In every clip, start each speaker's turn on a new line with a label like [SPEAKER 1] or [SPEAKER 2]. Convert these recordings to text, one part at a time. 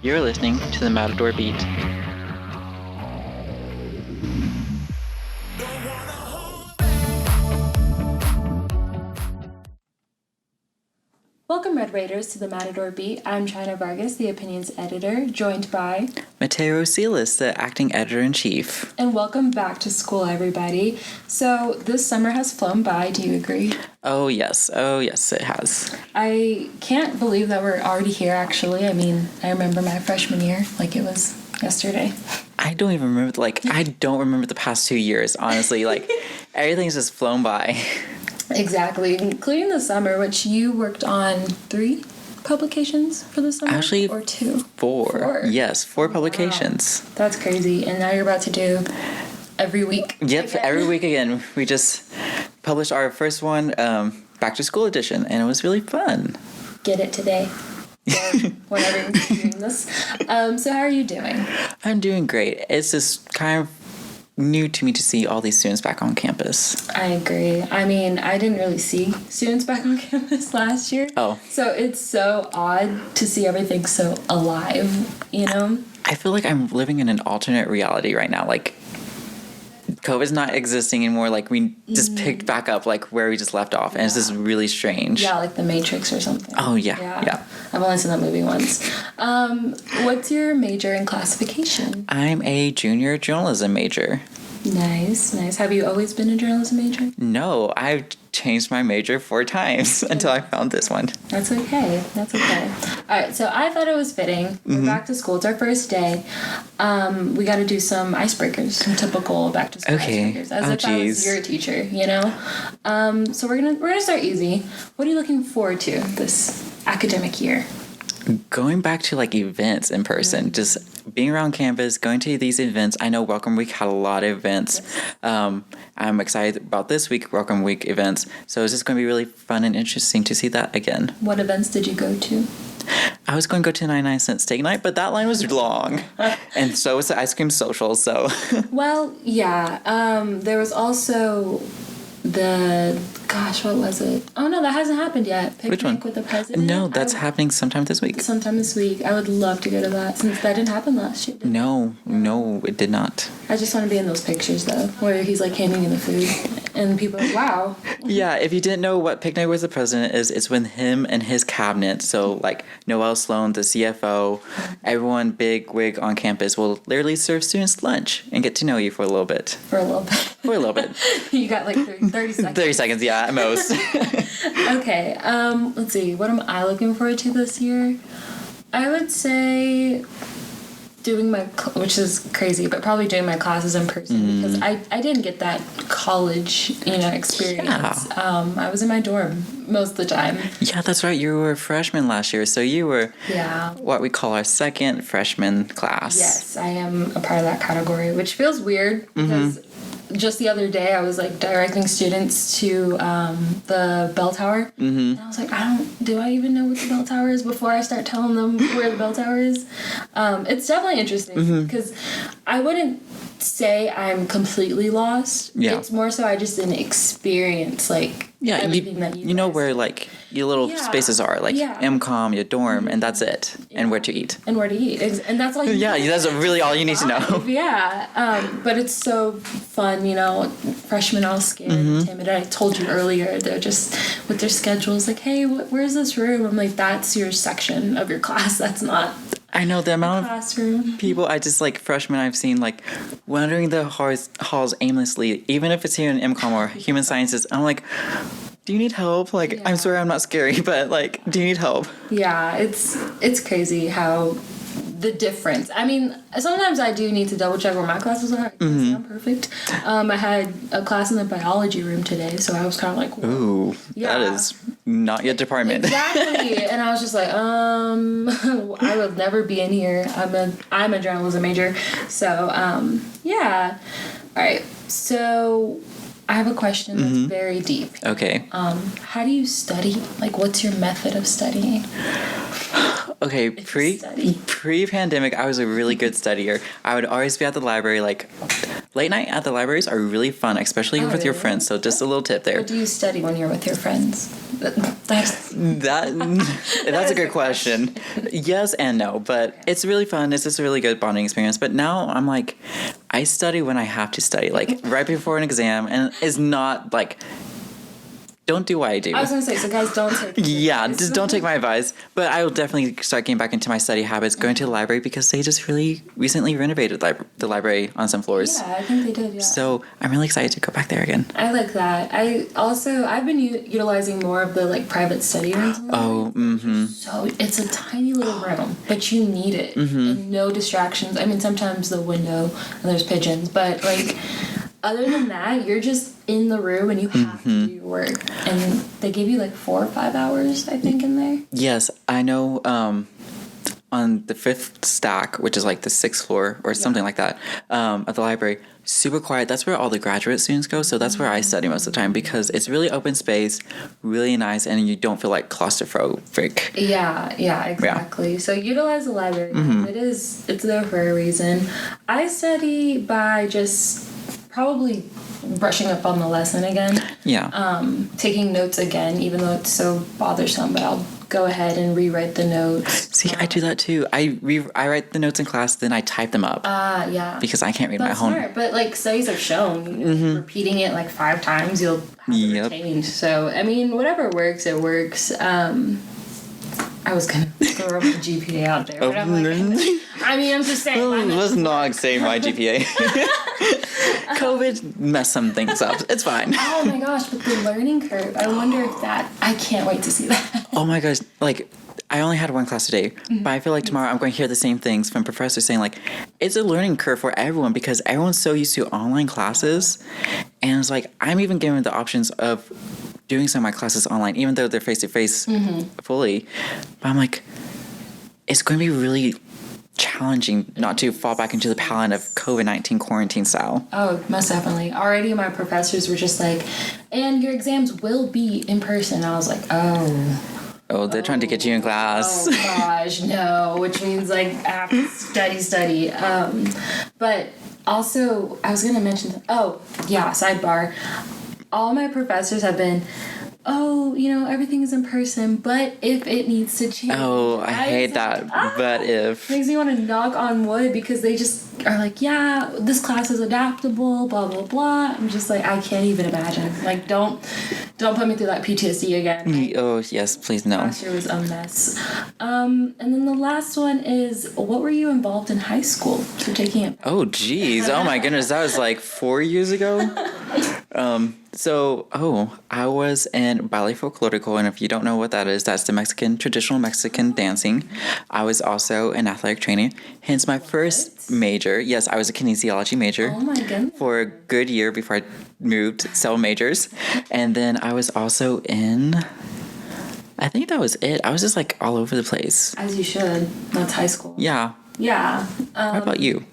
[SPEAKER 1] You're listening to the Matador Beat.
[SPEAKER 2] Welcome, Red Raiders, to the Matador Beat. I'm China Vargas, the opinions editor, joined by
[SPEAKER 1] Mateo Silas, the acting editor-in-chief.
[SPEAKER 2] And welcome back to school, everybody. So this summer has flown by. Do you agree?
[SPEAKER 1] Oh yes, it has.
[SPEAKER 2] I can't believe that we're already here, actually. I mean, I remember my freshman year like it was yesterday.
[SPEAKER 1] I don't even remember, I don't remember the past 2 years, honestly. Everything's just flown by.
[SPEAKER 2] Exactly, including the summer, which you worked on 3 publications for the summer?
[SPEAKER 1] Actually,
[SPEAKER 2] or 2?
[SPEAKER 1] 4. Yes, 4 publications.
[SPEAKER 2] Wow. That's crazy. And now you're about to do every week.
[SPEAKER 1] Yep,
[SPEAKER 2] again.
[SPEAKER 1] Every week again. We just published our first one, Back to School edition, and it was really fun.
[SPEAKER 2] Get it today. Or whenever you're doing this. So how are you doing?
[SPEAKER 1] I'm doing great. It's just kind of new to me to see all these students back on campus.
[SPEAKER 2] I agree. I mean, I didn't really see students back on campus last year.
[SPEAKER 1] Oh.
[SPEAKER 2] So it's so odd to see everything so alive, you know?
[SPEAKER 1] I feel like I'm living in an alternate reality right now. COVID's not existing anymore. We just picked back up where we just left off, and it's just really strange.
[SPEAKER 2] Yeah, like The Matrix or something.
[SPEAKER 1] Oh, yeah.
[SPEAKER 2] I've only seen that movie once. What's your major and classification?
[SPEAKER 1] I'm a junior journalism major.
[SPEAKER 2] Nice. Have you always been a journalism major?
[SPEAKER 1] No, I've changed my major 4 times until I found this one.
[SPEAKER 2] That's okay. All right, so I thought it was fitting. We're back to school. It's our first day. We got to do some icebreakers, some typical back to school icebreakers. As if I was your teacher, you know? So we're gonna start easy. What are you looking forward to this academic year?
[SPEAKER 1] Going back to events in person, just being around campus, going to these events. I know Welcome Week had a lot of events. Yes. I'm excited about this week, Welcome Week events. So it's just going to be really fun and interesting to see that again.
[SPEAKER 2] What events did you go to?
[SPEAKER 1] I was going to go to 99-cent steak night, but that line was long. And so was the ice cream social, so.
[SPEAKER 2] Well, yeah. There was also what was it? Oh, no, that hasn't happened yet.
[SPEAKER 1] Which one?
[SPEAKER 2] With the president?
[SPEAKER 1] No, that's happening sometime this week.
[SPEAKER 2] I would love to go to that, since that didn't happen last year.
[SPEAKER 1] No, it did not.
[SPEAKER 2] I just want to be in those pictures, though, where he's, handing you the food, and people are like, wow.
[SPEAKER 1] Yeah, if you didn't know what Picnic with the President is, it's with him and his cabinet. So, Noelle Sloan, the CFO, everyone big wig on campus will literally serve students lunch and get to know you for a little bit.
[SPEAKER 2] You got, 30 seconds.
[SPEAKER 1] 30 seconds, yeah, at most.
[SPEAKER 2] Okay, let's see. What am I looking forward to this year? I would say doing which is crazy, but probably doing my classes in person because I didn't get that college, experience. Yeah. I was in my dorm most of the time.
[SPEAKER 1] Yeah, that's right. You were a freshman last year, so you were what we call our second freshman class.
[SPEAKER 2] Yes, I am a part of that category, which feels weird because just the other day I was directing students to the bell tower, and I was like, do I even know what the bell tower is before I start telling them where the bell tower is? It's definitely interesting because I wouldn't say I'm completely lost.
[SPEAKER 1] Yeah.
[SPEAKER 2] It's more so I just didn't experience everything that you
[SPEAKER 1] know where your little spaces are, MCOM, your dorm, and that's it. Yeah. And where to eat.
[SPEAKER 2] And that's all you
[SPEAKER 1] know. That's really all you need to know.
[SPEAKER 2] Yeah. But it's so fun, freshmen all scared and timid. I told you earlier, they're just with their schedules hey, where's this room? I'm like, that's your section of your class. That's not
[SPEAKER 1] I know the amount
[SPEAKER 2] classroom.
[SPEAKER 1] Of people freshmen I've seen wandering the halls aimlessly, even if it's here in MCOM or human sciences. I'm like, do you need help? I'm sorry I'm not scary, but do you need help?
[SPEAKER 2] Yeah, it's crazy how the difference. I mean, sometimes I do need to double check where my classes are. I can't say I'm perfect. I had a class in the biology room today, so I was kind of whoa.
[SPEAKER 1] Ooh, that is not your department.
[SPEAKER 2] Exactly. And I was just I would never be in here. I'm a journalism major. So, yeah. All right. So I have a question that's very deep.
[SPEAKER 1] Okay.
[SPEAKER 2] How do you study? What's your method of studying?
[SPEAKER 1] Okay, pre-pandemic, I was a really good studier. I would always be at the library late night at the libraries are really fun, especially with your
[SPEAKER 2] really?
[SPEAKER 1] friends. So just a little tip there.
[SPEAKER 2] What do you study when you're with your friends? That's
[SPEAKER 1] That's a good question. Yes and no, but it's really fun. It's just a really good bonding experience. But now I'm like, I study when I have to study, like right before an exam, and it's not like, don't do what I do.
[SPEAKER 2] I was gonna say, so guys, don't take.
[SPEAKER 1] Yeah, just don't take my advice. But I will definitely start getting back into my study habits, going to the library, because they just really recently renovated the library on some floors.
[SPEAKER 2] Yeah, I think they did. Yeah.
[SPEAKER 1] So I'm really excited to go back there again.
[SPEAKER 2] I like that. I've been utilizing more of the like private study rooms.
[SPEAKER 1] Oh, mm-hmm.
[SPEAKER 2] So it's a tiny little room, but you need it.
[SPEAKER 1] Mm-hmm.
[SPEAKER 2] And no distractions. I mean, sometimes the window and there's pigeons, but like other than that, you're just in the room and you have to do your work. And they give you like 4 or 5 hours, I think, in there.
[SPEAKER 1] Yes, I know. On the 5th stack, which is like the 6th floor or something like that, at the library, super quiet. That's where all the graduate students go. So that's where I study most of the time, because it's really open space, really nice, and you don't feel like claustrophobic.
[SPEAKER 2] Yeah, exactly. Yeah. So utilize the library. It's there for a reason. I study by just probably brushing up on the lesson again.
[SPEAKER 1] Yeah.
[SPEAKER 2] Taking notes again, even though it's so bothersome, but I'll go ahead and rewrite the notes.
[SPEAKER 1] See, I do that too. I write the notes in class, then I type them up.
[SPEAKER 2] Yeah.
[SPEAKER 1] Because I can't read
[SPEAKER 2] That's
[SPEAKER 1] my own.
[SPEAKER 2] smart, but like studies have shown, repeating it like 5 times, you'll have it retained. So, I mean, whatever works, it works. I was gonna throw the GPA out there, but I'm like, I'm just saying.
[SPEAKER 1] Let's not say my GPA. COVID messed some things up. It's fine.
[SPEAKER 2] Oh my gosh, but the learning curve, I wonder if I can't wait to see that.
[SPEAKER 1] Oh my gosh, like, I only had one class today, but I feel like tomorrow I'm going to hear the same things from professors saying, like, it's a learning curve for everyone because everyone's so used to online classes. And it's like, I'm even given the options of doing some of my classes online, even though they're face-to-face fully. But I'm like, it's going to be really challenging not to fall back into the pattern of COVID-19 quarantine style.
[SPEAKER 2] Oh, most definitely. Already my professors were just like, and your exams will be in person. I was like,
[SPEAKER 1] Oh, they're trying to get you in class.
[SPEAKER 2] Oh gosh, no, which means like I have to study. But also, I was going to mention, sidebar. All my professors have been, everything is in person, but if it needs to change.
[SPEAKER 1] Oh, I hate that. But if.
[SPEAKER 2] Makes me want to knock on wood because they just are like, yeah, this class is adaptable, blah, blah, blah. I'm just like, I can't even imagine. Like, don't put me through that PTSD again.
[SPEAKER 1] Oh, yes, please no.
[SPEAKER 2] Last year was a mess. And then the last one is, what were you involved in high school? So taking it.
[SPEAKER 1] Oh, geez. Oh, my goodness. That was like 4 years ago. I was in Ballet Folklorico, and if you don't know what that is, that's the traditional Mexican dancing. I was also an athletic trainer, hence my first major. Yes, I was a kinesiology major.
[SPEAKER 2] Oh my goodness.
[SPEAKER 1] For a good year before I moved several majors. And then I was also I think that was it. I was just like all over the place.
[SPEAKER 2] As you should. That's high school.
[SPEAKER 1] Yeah.
[SPEAKER 2] Yeah.
[SPEAKER 1] How about you?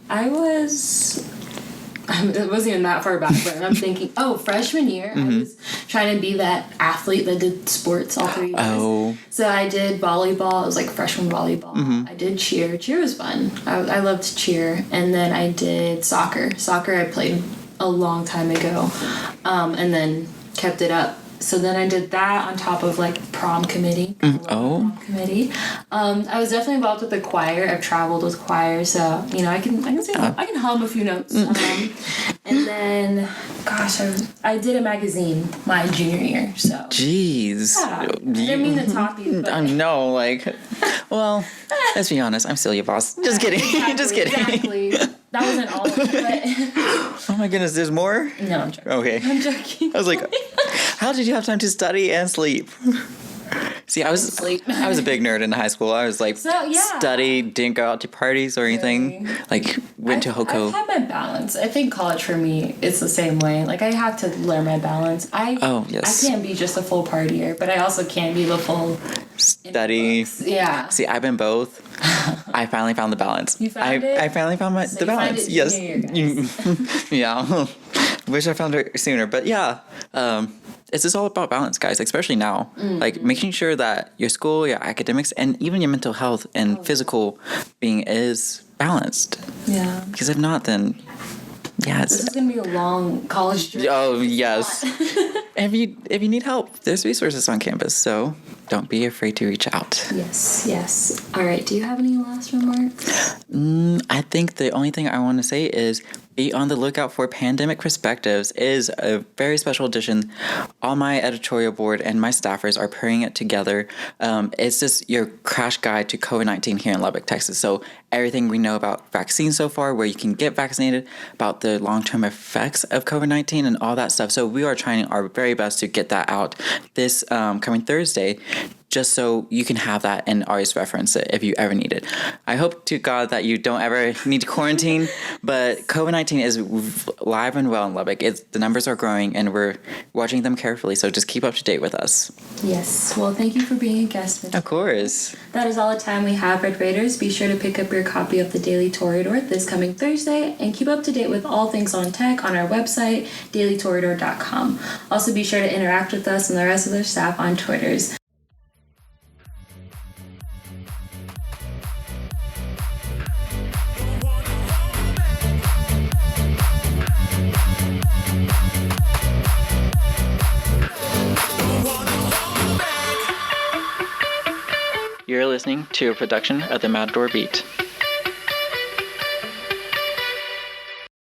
[SPEAKER 2] It wasn't even that far back, but I'm thinking, freshman year, I was trying to be that athlete that did sports all 3 years.
[SPEAKER 1] Oh.
[SPEAKER 2] So I did volleyball. It was like freshman volleyball. I did cheer. Cheer was fun. I loved cheer. And then I did soccer. Soccer I played a long time ago, and then kept it up. So then I did that on top of like prom committee. Prom committee. I was definitely involved with the choir. I've traveled with choir, so I can hum a few notes. And then, gosh, I did a magazine my junior year. So.
[SPEAKER 1] Jeez.
[SPEAKER 2] Yeah, I didn't mean to top you. But.
[SPEAKER 1] No, well, let's be honest. I'm still your boss. Just kidding.
[SPEAKER 2] Exactly,
[SPEAKER 1] Just kidding.
[SPEAKER 2] Exactly. That wasn't all of it, but...
[SPEAKER 1] Oh my goodness, there's more?
[SPEAKER 2] No, I'm joking.
[SPEAKER 1] Okay.
[SPEAKER 2] I'm joking.
[SPEAKER 1] I was like, how did you have time to study and sleep? See, I was a big nerd in high school. I was like, studied, didn't go out to parties or anything. Really? Like, went to Hoko.
[SPEAKER 2] I've had my balance. I think college for me is the same way. Like, I have to learn my balance. I can't be just a full partier, but I also can't be the full
[SPEAKER 1] study.
[SPEAKER 2] Yeah.
[SPEAKER 1] See, I've been both. I finally found the balance.
[SPEAKER 2] You found it?
[SPEAKER 1] I finally found the balance. Yes. Yeah. Wish I found it sooner, but yeah. It's just all about balance, guys, especially now. Like making sure that your school, your academics, and even your mental health and physical being is balanced.
[SPEAKER 2] Yeah.
[SPEAKER 1] Because if not, then Yeah,
[SPEAKER 2] This is going to be a long college journey.
[SPEAKER 1] Oh, yes. If you need help, there's resources on campus, so don't be afraid to reach out.
[SPEAKER 2] Yes. All right, do you have any last remarks?
[SPEAKER 1] I think the only thing I want to say is be on the lookout for Pandemic Perspectives. It is a very special edition. All my editorial board and my staffers are putting it together. It's just your crash guide to COVID-19 here in Lubbock, Texas. So everything we know about vaccines so far, where you can get vaccinated, about the long-term effects of COVID-19 and all that stuff. So we are trying our very best to get that out this coming Thursday, just so you can have that and always reference it if you ever need it. I hope to God that you don't ever need to quarantine, but COVID-19 is live and well in Lubbock. The numbers are growing, and we're watching them carefully, so just keep up to date with us.
[SPEAKER 2] Yes. Well, thank you for being a guest.
[SPEAKER 1] Of course.
[SPEAKER 2] That is all the time we have, Red Raiders. Be sure to pick up your copy of the Daily Toreador this coming Thursday, and keep up to date with all things on tech on our website, dailytoreador.com. Also, be sure to interact with us and the rest of the staff on Twitters.
[SPEAKER 1] You're listening to a production of the Matador Beat.